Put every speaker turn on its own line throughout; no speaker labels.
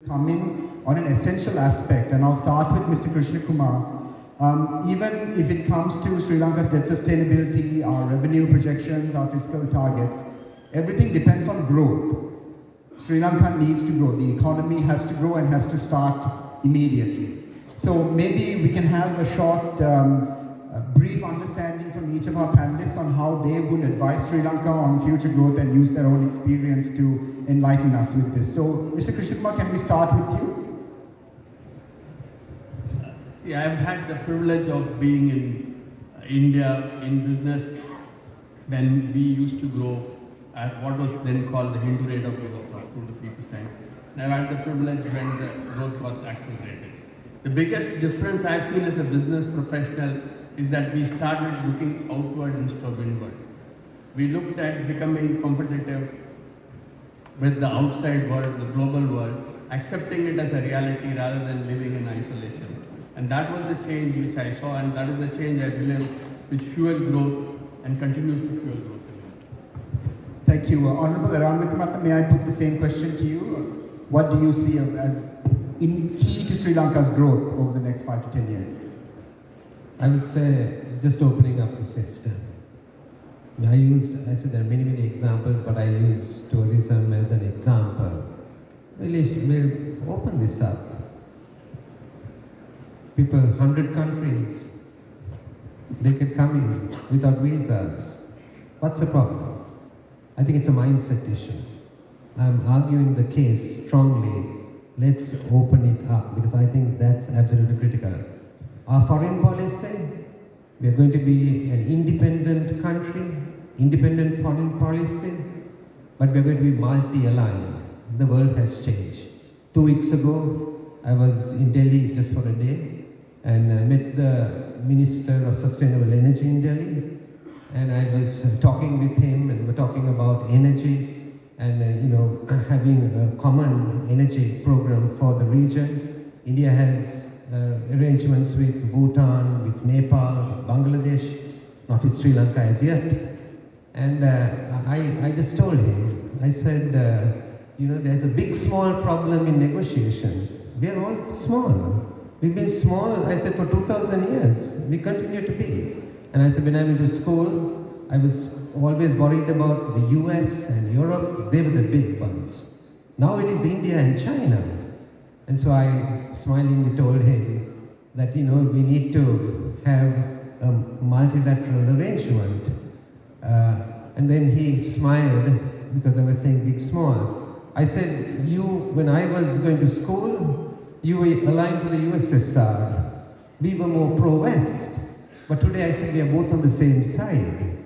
come in on an essential aspect, and I'll start with Mr. Krishna Kumar. Even if it comes to Sri Lanka's debt sustainability, our revenue projections, our fiscal targets, everything depends on growth. Sri Lanka needs to grow. The economy has to grow and has to start immediately. So maybe we can have a short, brief understanding from each of our panelists on how they would advise Sri Lanka on future growth and use their own experience to enlighten us with this. So, Mr. Krishna Kumar, can we start with you?
See, I've had the privilege of being in India in business when we used to grow at what was then called the Hindu rate of growth of 2 to 3%. And I've had the privilege when the growth got accelerated. The biggest difference I've seen as a business professional is that we started looking outward instead of inward. We looked at becoming competitive with the outside world, the global world, accepting it as a reality rather than living in isolation. And that was the change which I saw, and that is the change I believe which fueled growth and continues to fuel growth.
Thank you. Honorable Aran Wickramaratne, may I put the same question to you? What do you see as key to Sri Lanka's growth over the next 5 to 10 years?
I would say just opening up the system. I said there are many examples, but I use tourism as an example. We'll open this up. People, 100 countries, they could come in without visas. What's the problem? I think it's a mindset issue. I'm arguing the case strongly. Let's open it up because I think that's absolutely critical. Our foreign policy, we are going to be an independent country, independent foreign policy, but we are going to be multi-aligned. The world has changed. 2 weeks ago, I was in Delhi just for a day and met the Minister of Sustainable Energy in Delhi, and I was talking with him and we were talking about energy and having a common energy program for the region. India has arrangements with Bhutan, with Nepal, with Bangladesh, not with Sri Lanka as yet. And I just told him, I said, there's a big small problem in negotiations. We are all small. We've been small, I said, for 2,000 years. We continue to be. And I said, when I went to school, I was always worried about the US and Europe. They were the big ones. Now it is India and China. And so I smilingly told him that, we need to have a multilateral arrangement. And then he smiled because I was saying big, small. I said, when I was going to school, you were aligned to the USSR. We were more pro-West. But today I said we are both on the same side.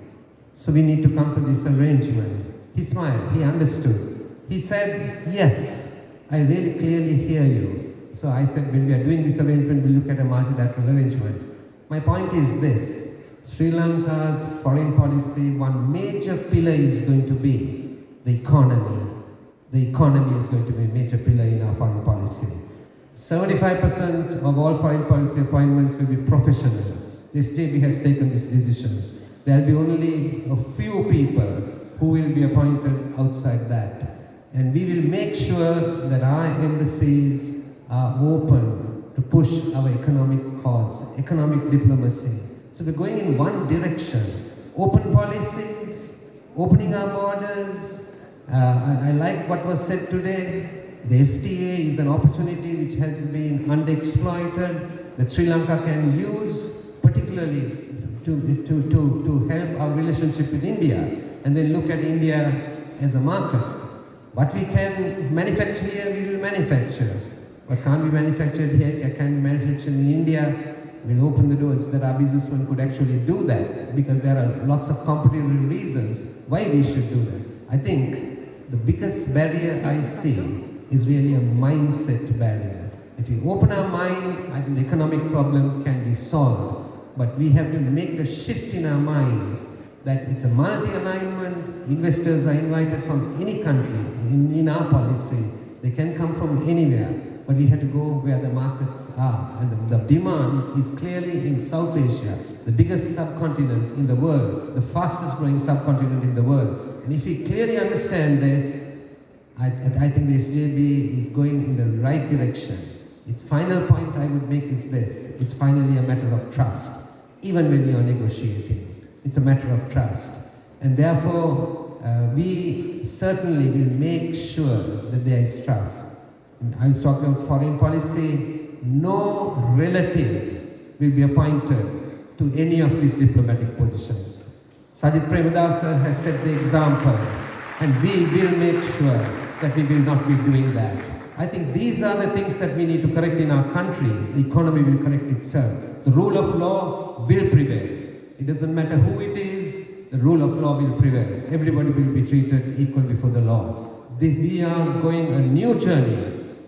So we need to come to this arrangement. He smiled, he understood. He said, yes, I really clearly hear you. So I said, when we are doing this arrangement, we'll look at a multilateral arrangement. My point is this, Sri Lanka's foreign policy, one major pillar is going to be the economy. The economy is going to be a major pillar in our foreign policy. 75% of all foreign policy appointments will be professionals. This JB has taken this decision. There will be only a few people who will be appointed outside that. And we will make sure that our embassies are open to push our economic cause, economic diplomacy. So we're going in one direction. Open policies, opening our borders. I like what was said today. The FTA is an opportunity which has been underexploited that Sri Lanka can use, particularly to help our relationship with India, and then look at India as a market. What we can manufacture here, we will manufacture. What can't be manufactured here, can be manufactured in India. We'll open the doors that our businessmen could actually do that, because there are lots of competitive reasons why we should do that. I think the biggest barrier I see is really a mindset barrier. If we open our mind, I think the economic problem can be solved. But we have to make the shift in our minds that it's a multi-alignment, investors are invited from any country in our policy. They can come from anywhere, but we have to go where the markets are. And the demand is clearly in South Asia, the biggest subcontinent in the world, the fastest growing subcontinent in the world. And if we clearly understand this, I think the SJB is going in the right direction. Its final point I would make is this: it's finally a matter of trust. Even when you are negotiating, it's a matter of trust. And therefore, we certainly will make sure that there is trust. I was talking about foreign policy. No relative will be appointed to any of these diplomatic positions. Sajid Premadasa has set the example, and we will make sure that we will not be doing that. I think these are the things that we need to correct in our country. The economy will correct itself. The rule of law will prevail. It doesn't matter who it is, the rule of law will prevail. Everybody will be treated equal before the law. We are going a new journey,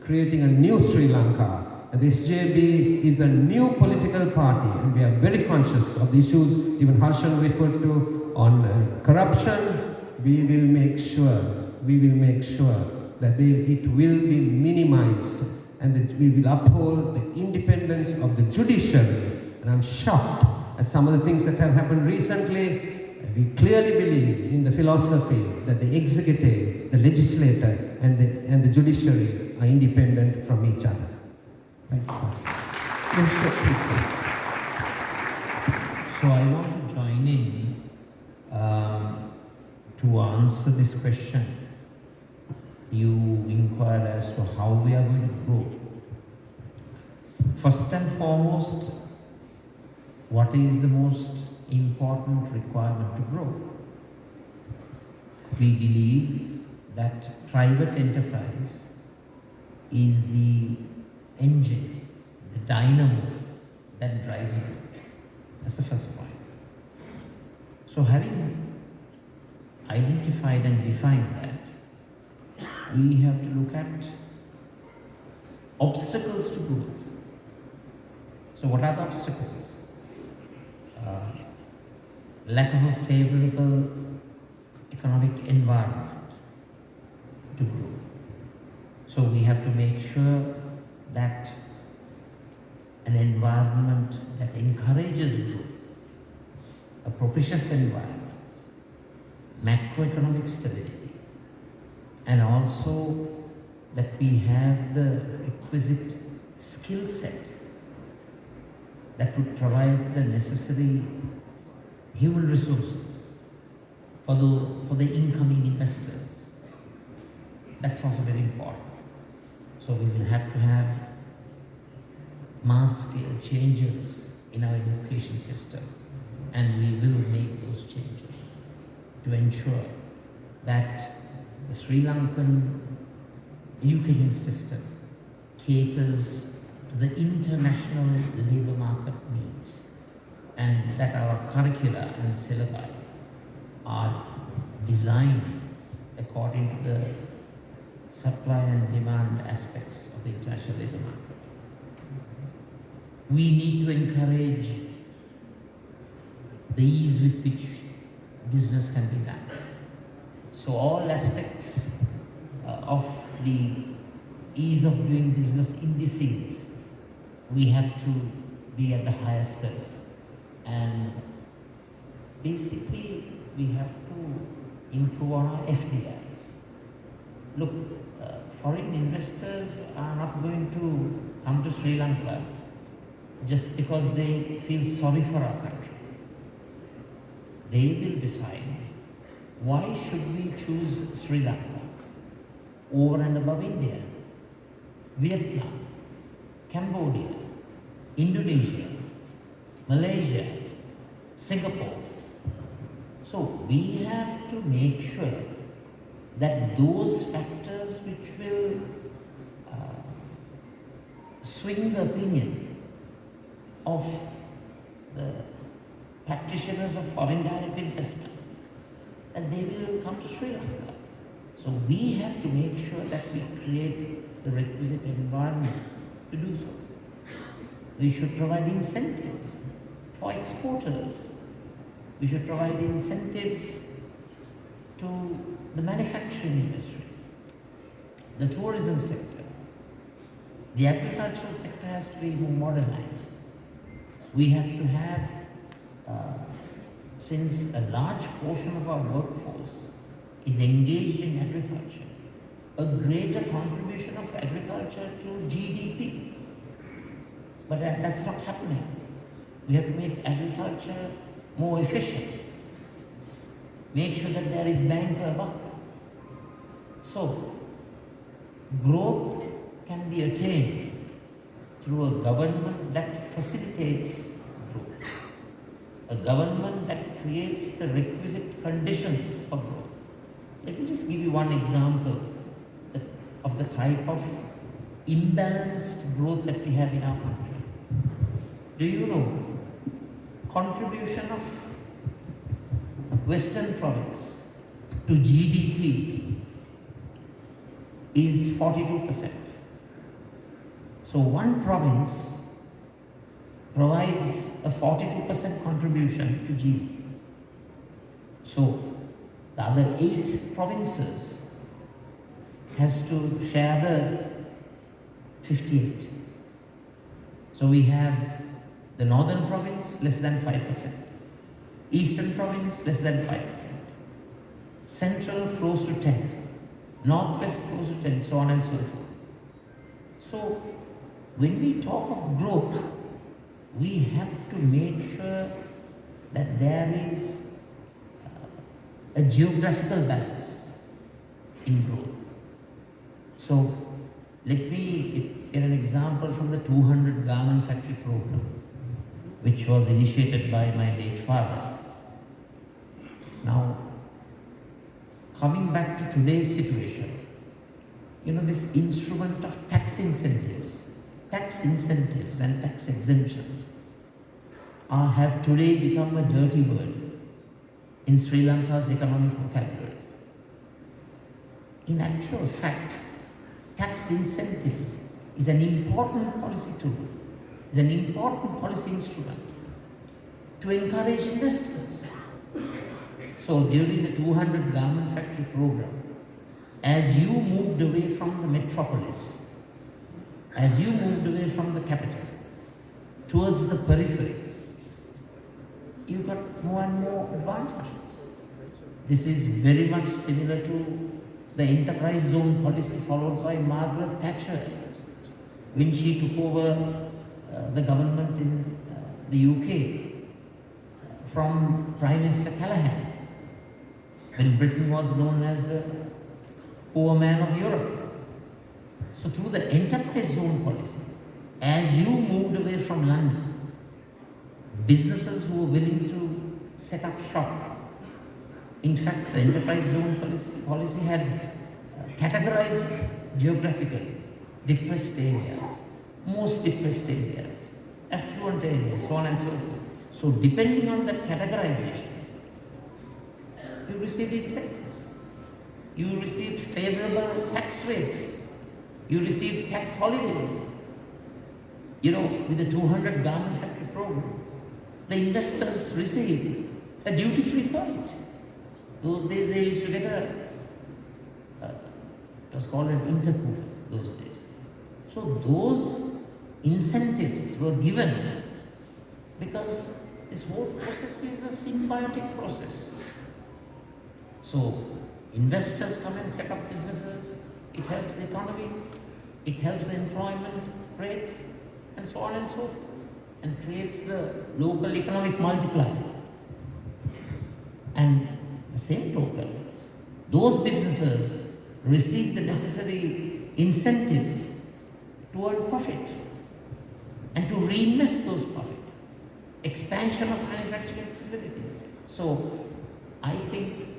creating a new Sri Lanka. And the SJB is a new political party, and we are very conscious of the issues even Harshan referred to on corruption. We will make sure that it will be minimized, and that we will uphold the independence of the judiciary. And I'm shocked at some of the things that have happened recently. We clearly believe in the philosophy that the executive, the legislator, and the judiciary are independent from each other.
Thank you, sir.
So I want to join in to answer this question. You inquired as to how we are going to grow. First and foremost, what is the most important requirement to grow? We believe that private enterprise is the engine, the dynamo that drives it. That's the first point. So having identified and defined that, we have to look at obstacles to growth. So what are the obstacles? Lack of a favorable economic environment to grow. So we have to make sure that an environment that encourages growth, a propitious environment, macroeconomic stability, and also that we have the requisite skill set that would provide the necessary human resources for the incoming investors. That's also very important. So we will have to have mass scale changes in our education system, and we will make those changes to ensure that the Sri Lankan education system caters to the international labour market needs, and that our curricula and syllabi are designed according to the supply and demand aspects of the international labour market. We need to encourage the ease with which business can be done. So all aspects of the ease of doing business indices, we have to be at the highest level. And basically, we have to improve on our FDI. Look, foreign investors are not going to come to Sri Lanka just because they feel sorry for our country. They will decide, why should we choose Sri Lanka over and above India, Vietnam, Cambodia, Indonesia, Malaysia, Singapore? So we have to make sure that those factors which will swing the opinion of the practitioners of foreign direct investment, that they will come to Sri Lanka. So we have to make sure that we create the requisite environment to do so. We should provide incentives for exporters. We should provide incentives to the manufacturing industry, the tourism sector. The agricultural sector has to be more modernized. We have to have, since a large portion of our workforce is engaged in agriculture, a greater contribution of agriculture to GDP. But that's not happening. We have to make agriculture more efficient. Make sure that there is bang per buck. So, growth can be attained through a government that facilitates growth. A government that creates the requisite conditions for growth. Let me just give you one example of the type of imbalanced growth that we have in our country. Do you know, contribution of Western province to GDP is 42%. So one province provides a 42% contribution to GDP. So the other 8 provinces has to share the 58. So we have the northern province less than 5%, eastern province less than 5%, central close to 10, northwest close to 10, so on and so forth. So when we talk of growth, we have to make sure that there is a geographical balance in growth. So let me get an example from the 200 garment factory program, which was initiated by my late father. Now, coming back to today's situation, this instrument of tax incentives and tax exemptions have today become a dirty word in Sri Lanka's economic vocabulary. In actual fact, tax incentives is an important policy tool, is an important policy instrument to encourage investors. So during the 200 garment factory program, as you moved away from the metropolis, as you moved away from the capital towards the periphery, you got more and more advantages. This is very much similar to the enterprise zone policy followed by Margaret Thatcher when she took over the government in the UK from Prime Minister Callaghan, when Britain was known as the poor man of Europe. So through the enterprise zone policy, as you moved away from London, businesses who were willing to set up shop. In fact, the enterprise zone policy had categorized geographically depressed areas, most depressed areas, affluent areas, so on and so forth. So depending on that categorization, you received incentives. You received favorable tax rates. You received tax holidays. With the 200 garment factory program, the investors received a duty-free permit. Those days they used to get it was called an intercooler those days. So those incentives were given because this whole process is a symbiotic process. So investors come and set up businesses, it helps the economy, it helps the employment rates, and so on and so forth, and creates the local economic multiplier. And the same token, those businesses receive the necessary incentives to earn profit and to reinvest those profit. Expansion of manufacturing facilities. So I think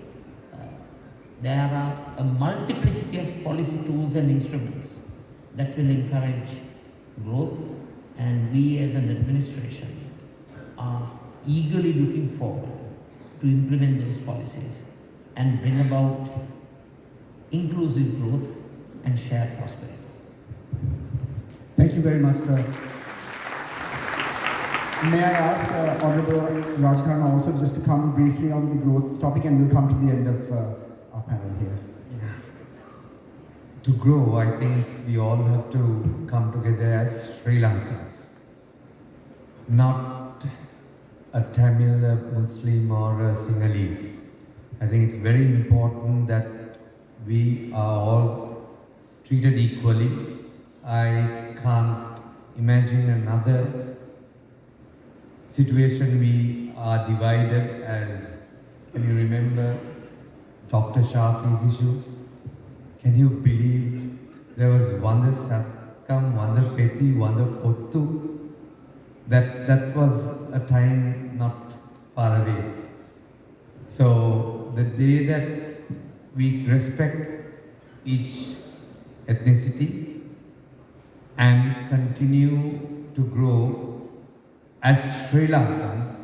there are a multiplicity of policy tools and instruments that will encourage growth, and we as an administration are eagerly looking forward to implement those policies and bring about inclusive growth and shared prosperity.
Thank you very much, sir. May I ask Honorable Rajkaran also just to come briefly on the growth topic, and we'll come to the end of our panel here.
To grow, I think we all have to come together as Sri Lankans. Not a Tamil, a Muslim or a Sinhalese. I think it's very important that we are all treated equally. I can't imagine another situation we are divided as, can you remember Dr. Shafi's issue? Can you believe there was Wanda Satkam, Wanda Peti, Wanda Pottu? That was a time not far away. So the day that we respect each ethnicity and continue to grow as Sri Lankans,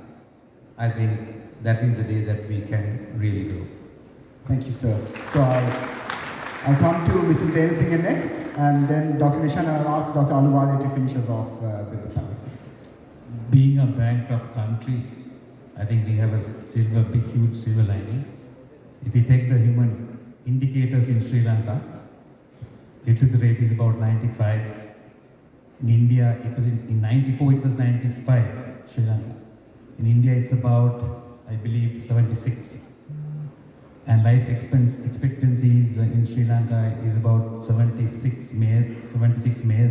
I think that is the day that we can really grow.
Thank you, sir. So I'll come to Mrs. Singh next, and then Dr. Nishan, and I'll ask Dr. Aluwale to finish us off with the panel.
Being a bankrupt country, I think we have a huge silver lining. If we take the human indicators in Sri Lanka, literacy rate is about 95. In India, it was in 94, it was 95, Sri Lanka. In India, it's about, I believe, 76. And life expectancies in Sri Lanka is about 76 males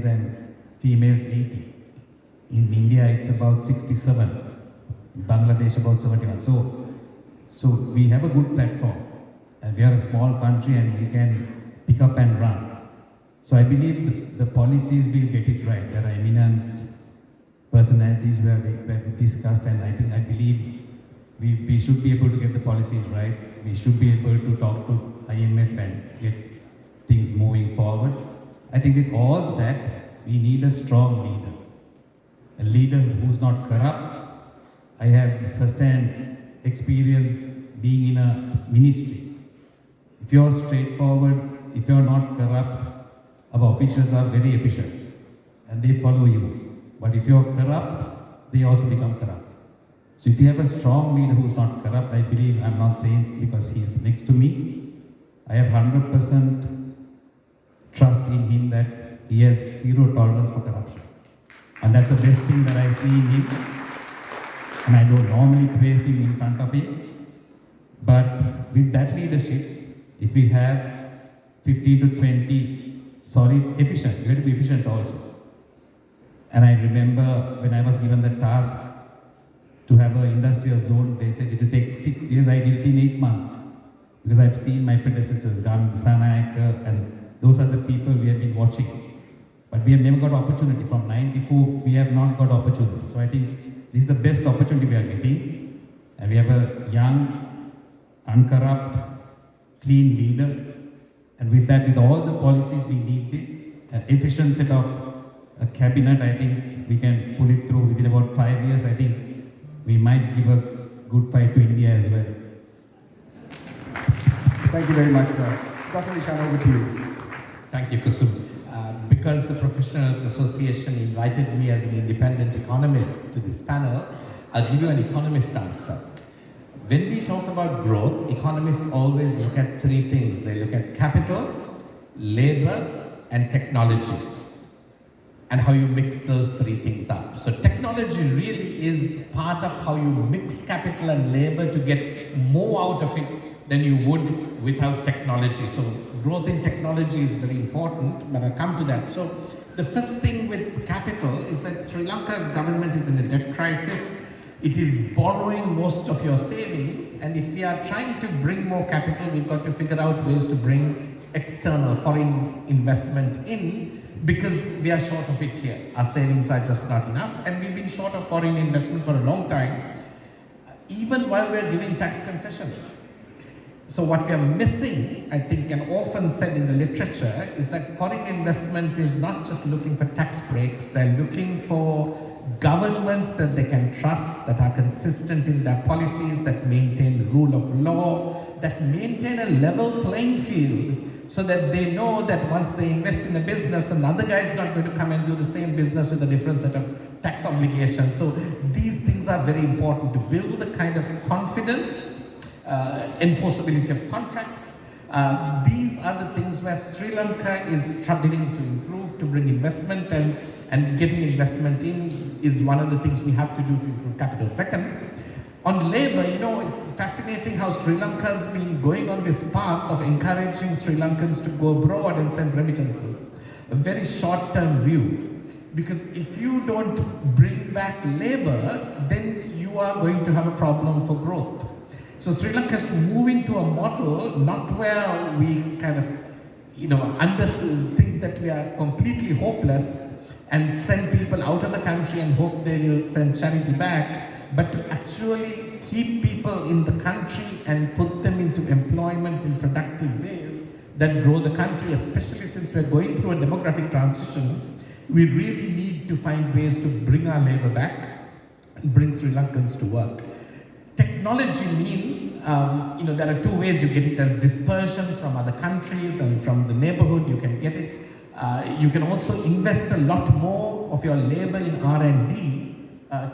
and females 80. In India, it's about 67. In Bangladesh, about 71. So we have a good platform. And we are a small country and we can pick up and run. So I believe the policies will get it right. There are eminent personalities where we discussed, and I believe we should be able to get the policies right. We should be able to talk to IMF and get things moving forward. I think with all that, we need a strong leader. A leader who's not corrupt. I have first-hand experience being in a ministry. If you're straightforward, if you're not corrupt, our officials are very efficient and they follow you. But if you're corrupt, they also become corrupt. So if you have a strong leader who's not corrupt, I believe, I'm not saying because he's next to me, I have 100% trust in him that he has zero tolerance for corruption. And that's the best thing that I see in him. And I don't normally praise him in front of him. But with that leadership, if we have 15 to 20 efficient, we have to be efficient also. And I remember when I was given the task to have an industrial zone, they said it will take 6 years. I did it in 8 months. Because I've seen my predecessors, Gamit Sanayak, and those are the people we have been watching. But we have never got opportunity. From 94, we have not got opportunity. So I think this is the best opportunity we are getting. And we have a young, uncorrupt, clean leader. And with that, with all the policies, we need this. An efficient set of a cabinet, I think we can pull it through within about 5 years. I think we might give a good fight to India as well.
Thank you very much, sir. Dr. Nishan, over to you.
Thank you, Kusum. Because the Professionals Association invited me as an independent economist to this panel, I'll give you an economist answer. When we talk about growth, economists always look at three things. They look at capital, labor, and technology, and how you mix those three things up. So technology really is part of how you mix capital and labor to get more out of it than you would without technology. So growth in technology is very important, but I'll come to that. So the first thing with capital is that Sri Lanka's government is in a debt crisis. It is borrowing most of your savings, and if we are trying to bring more capital, we've got to figure out ways to bring external foreign investment in, because we are short of it here. Our savings are just not enough, and we've been short of foreign investment for a long time, even while we're giving tax concessions. So what we are missing, I think, and often said in the literature, is that foreign investment is not just looking for tax breaks, they're looking for governments that they can trust, that are consistent in their policies, that maintain rule of law, that maintain a level playing field, so that they know that once they invest in a business, another guy is not going to come and do the same business with a different set of tax obligations. So these things are very important to build the kind of confidence, enforceability of contracts. These are the things where Sri Lanka is struggling to improve, to bring investment, and getting investment in is one of the things we have to do to improve capital. Second, On labor, it's fascinating how Sri Lanka's been going on this path of encouraging Sri Lankans to go abroad and send remittances. A very short-term view. Because if you don't bring back labor, then you are going to have a problem for growth. So Sri Lanka has to move into a model, not where we kind of, think that we are completely hopeless and send people out of the country and hope they will send charity back, but to actually keep people in the country and put them into employment in productive ways that grow the country, especially since we're going through a demographic transition. We really need to find ways to bring our labor back and bring Sri Lankans to work. Technology means, there are two ways you get it: as dispersion from other countries and from the neighborhood, you can get it. You can also invest a lot more of your labor in R&D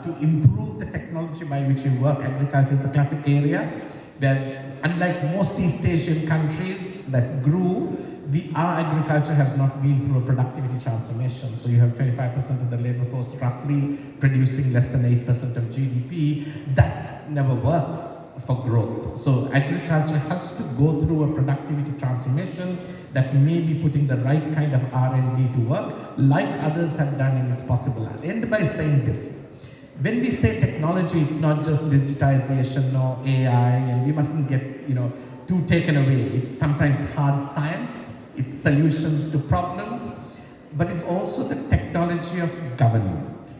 to improve the technology by which you work. Agriculture is a classic area where, unlike most East Asian countries that grew, our agriculture has not been through a productivity transformation. So you have 25% of the labor force roughly producing less than 8% of GDP. That never works for growth. So agriculture has to go through a productivity transformation that may be putting the right kind of R&D to work, like others have done, and it's possible. I'll end by saying this. When we say technology, it's not just digitization or AI, and we mustn't get too taken away. It's sometimes hard science, it's solutions to problems, but it's also the technology of government.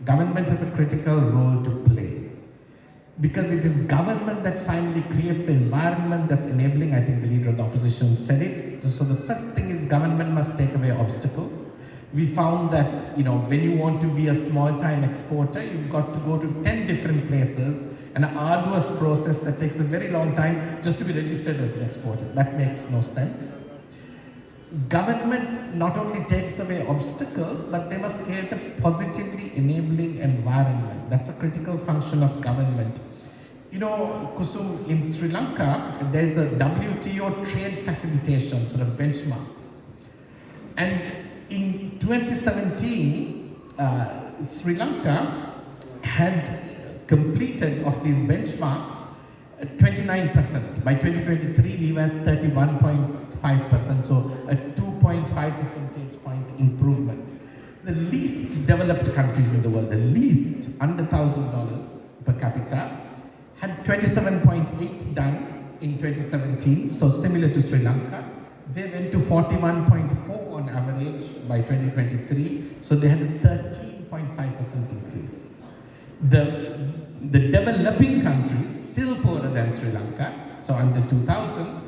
Government has a critical role to play, because it is government that finally creates the environment that's enabling. I think the leader of the opposition said it. So the first thing is government must take away obstacles. We found that when you want to be a small-time exporter, you've got to go to 10 different places, an arduous process that takes a very long time just to be registered as an exporter. That makes no sense. Government not only takes away obstacles, but they must create a positively enabling environment. That's a critical function of government. Kusum, in Sri Lanka, there's a WTO trade facilitation sort of benchmarks. And in 2017, Sri Lanka had completed of these benchmarks 29%. By 2023, we were at 31.5%, so a 2.5 percentage point improvement. The least developed countries in the world, the least, under $1,000 per capita, had 27.8 done in 2017, so similar to Sri Lanka. They went to 41.4 on average by 2023, so they had a 13.5% increase. The developing countries, still poorer than Sri Lanka, so under 2000,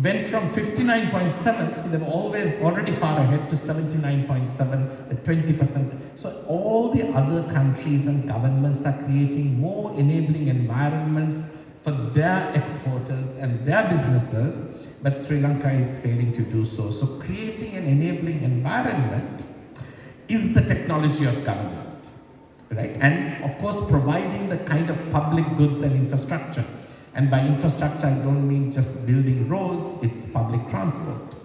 went from 59.7, so they were already far ahead, to 79.7, at 20%. So all the other countries and governments are creating more enabling environments for their exporters and their businesses, but Sri Lanka is failing to do so. So creating an enabling environment is the technology of government, right? And of course, providing the kind of public goods and infrastructure. And by infrastructure, I don't mean just building roads, it's public transport.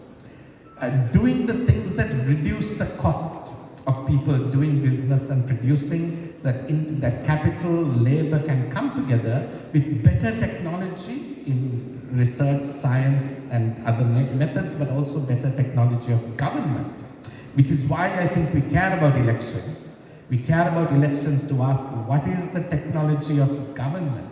Doing the things that reduce the cost of people doing business and producing, so that capital, labor can come together with better technology in research, science, and other methods, but also better technology of government. Which is why I think we care about elections. We care about elections to ask, what is the technology of government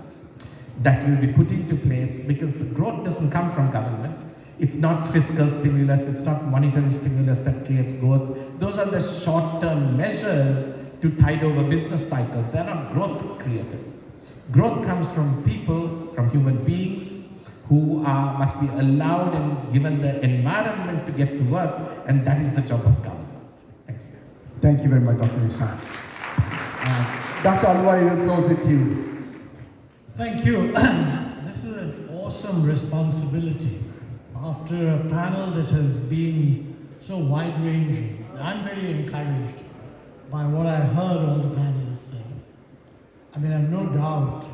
that will be put into place, because the growth doesn't come from government. It's not fiscal stimulus, it's not monetary stimulus that creates growth. Those are the short-term measures to tide over business cycles. They're not growth creators. Growth comes from people, from human beings, who must be allowed and given the environment to get to work, and that is the job of government. Thank you.
Thank you very much, Dr. Nishan. Dr. Alwai, we'll close with you.
Thank you. This is an awesome responsibility. After a panel that has been so wide-ranging, I'm very encouraged by what I heard all the panelists say. I mean, I have no doubt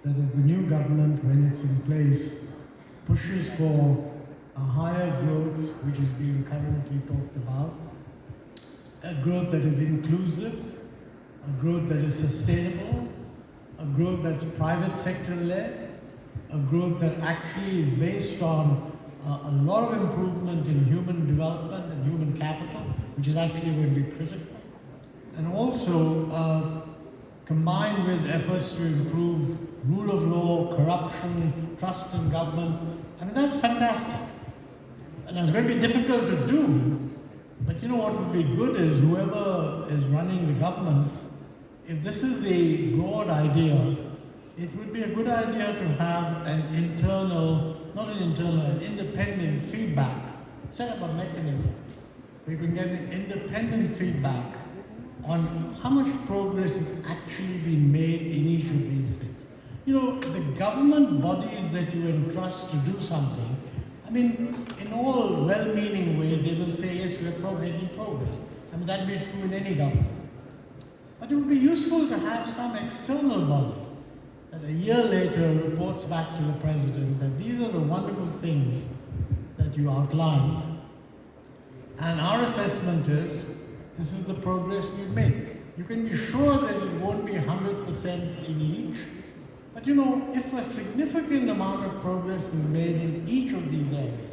that if the new government, when it's in place, pushes for a higher growth, which is being currently talked about, a growth that is inclusive, a growth that is sustainable, a growth that's private sector led, a growth that actually is based on a lot of improvement in human development and human capital, which is actually going to be critical, and also combined with efforts to improve rule of law, corruption, trust in government. I mean, that's fantastic. And it's going to be difficult to do, but you know what would be good is whoever is running the government, if this is the broad idea, it would be a good idea to have an independent feedback, set up a mechanism where you can get an independent feedback on how much progress has actually been made in each of these things. You know, the government bodies that you entrust to do something, I mean, in all well-meaning ways, they will say, yes, we are making progress. I mean, that would be true in any government. But it would be useful to have some external body that a year later reports back to the president that these are the wonderful things that you outlined. And our assessment is, this is the progress we've made. You can be sure that it won't be 100% in each, but you know, if a significant amount of progress is made in each of these areas,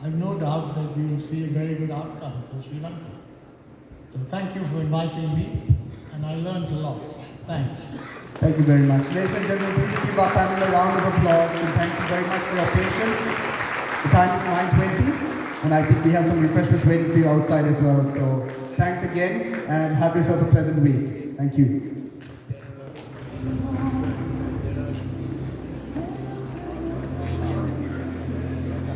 I have no doubt that we will see a very good outcome for Sri Lanka. So thank you for inviting me, and I learned a lot. Thanks.
Thank you very much. Ladies and gentlemen, please give our panel a round of applause, and thank you very much for your patience. The time is 9:20, and I think we have some refreshments waiting for you outside as well. So thanks again, and have yourself a pleasant week. Thank you.